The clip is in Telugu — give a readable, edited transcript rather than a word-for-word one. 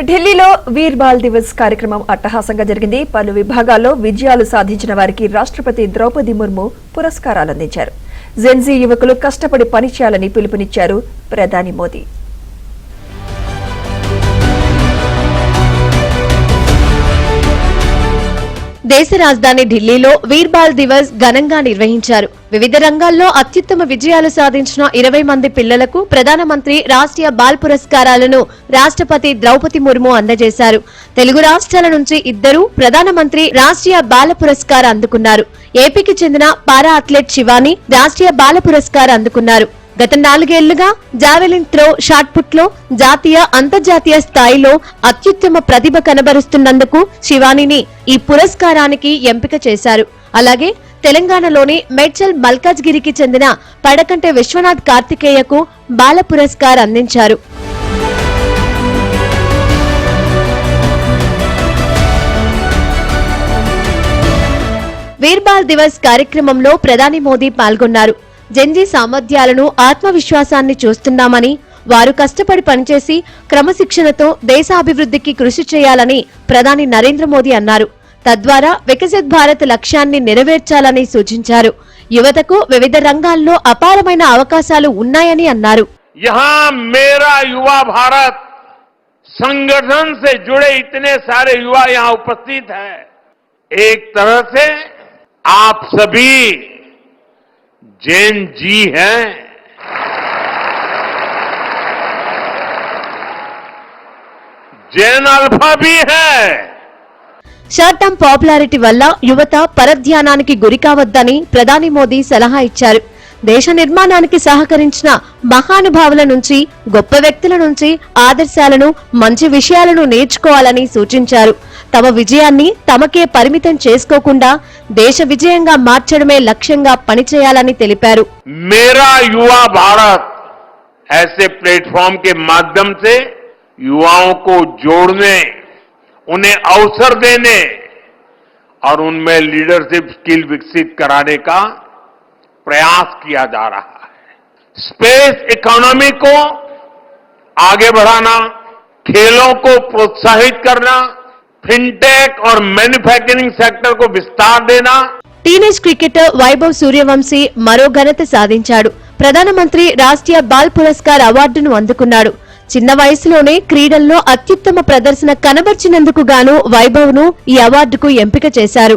ఢిల్లీలో వీర్ బాల్ దివస్ కార్యక్రమం అట్టహాసంగా జరిగింది. పలు విభాగాల్లో విజయాలు సాధించిన వారికి రాష్ట్రపతి ద్రౌపది ముర్ము పురస్కారాలు అందించారు. జెన్జీ యువకులు కష్టపడి పనిచేయాలని పిలుపునిచ్చారు ప్రధాని మోదీ. దేశ రాజధాని ఢిల్లీలో వీర్ బాల్ దివస్ ఘనంగా నిర్వహించారు. వివిధ రంగాల్లో అత్యుత్తమ విజయాలు సాధించిన 20 మంది పిల్లలకు ప్రధానమంత్రి రాష్ట్రీయ బాల్ పురస్కారాలను రాష్ట్రపతి ద్రౌపది ముర్ము అందజేశారు. తెలుగు రాష్ట్రాల నుంచి 2 ప్రధానమంత్రి రాష్ట్రీయ బాల పురస్కారం అందుకున్నారు. ఏపీకి చెందిన పారా అథ్లెట్ శివాని రాష్ట్రీయ బాల పురస్కారం అందుకున్నారు. గత 4 ఏళ్లుగా జావెలిన్ త్రో, షాట్ పుట్ లో జాతీయ, అంతర్జాతీయ స్థాయిలో అత్యుత్తమ ప్రతిభ కనబరుస్తున్నందుకు శివానిని ఈ పురస్కారానికి ఎంపిక చేశారు. అలాగే తెలంగాణలోని మేడ్చల్ మల్కాజ్గిరికి చెందిన పడకంటే విశ్వనాథ్ కార్తికేయకు బాల పురస్కారం అందించారు. వీర్ బాల్ దివస్ కార్యక్రమంలో ప్రధాని మోదీ పాల్గొన్నారు. జెన్జీ సామర్థ్యాలను, ఆత్మవిశ్వాసాన్ని చూస్తున్నామని, వారు కష్టపడి పనిచేసి క్రమశిక్షణతో దేశాభివృద్ధికి కృషి చేయాలని ప్రధాని నరేంద్ర మోదీ అన్నారు. తద్వారా వికసిత్ భారత్ లక్ష్యాన్ని నెరవేర్చాలని సూచించారు. యువతకు వివిధ రంగాల్లో అపారమైన అవకాశాలు ఉన్నాయని అన్నారు. यहां मेरा युवा भारत संगठन से जुड़े इतने सारे युवा यहां उपस्थित हैं. एक तरह से आप सभी जैन जी हैं. जैन अल्फा भी है. షార్ట్ టర్మ్ పాపులారిటీ వల్ల యువత పరధ్యానానికి గురి కావద్దని ప్రధాని మోదీ సలహా ఇచ్చారు. దేశ నిర్మాణానికి సహకరించిన మహానుభావుల నుంచి, గొప్ప వ్యక్తుల నుంచి ఆదర్శాలను, మంచి విషయాలను నేర్చుకోవాలని సూచించారు. తమ విజయాన్ని తమకే పరిమితం చేసుకోకుండా దేశ విజయంగా మార్చడమే లక్ష్యంగా పనిచేయాలని తెలిపారు. मेरा युवा भारत ऐसे प्लेटफॉर्म के माध्यम से युवाओं को जोड़ने, उन्हें अवसर देने और उनमें लीडरशिप स्किल विकसित कराने का प्रयास किया जा रहा है. स्पेस इकोनॉमी को आगे बढ़ाना, खेलों को प्रोत्साहित करना, फिनटेक और मैन्युफैक्चरिंग सेक्टर को विस्तार देना. టీనేజ్ క్రికెటర్ వైభవ్ సూర్యవంశీ మరో ఘనత సాధించాడు. ప్రధానమంత్రి రాష్ట్రీయ బాల్ పురస్కార్ అవార్డును అందుకున్నాడు. చిన్న వయసులోనే క్రీడల్లో అత్యుత్తమ ప్రదర్శన కనబర్చినందుకు గాను వైభవ్ ను ఈ అవార్డుకు ఎంపిక చేశారు.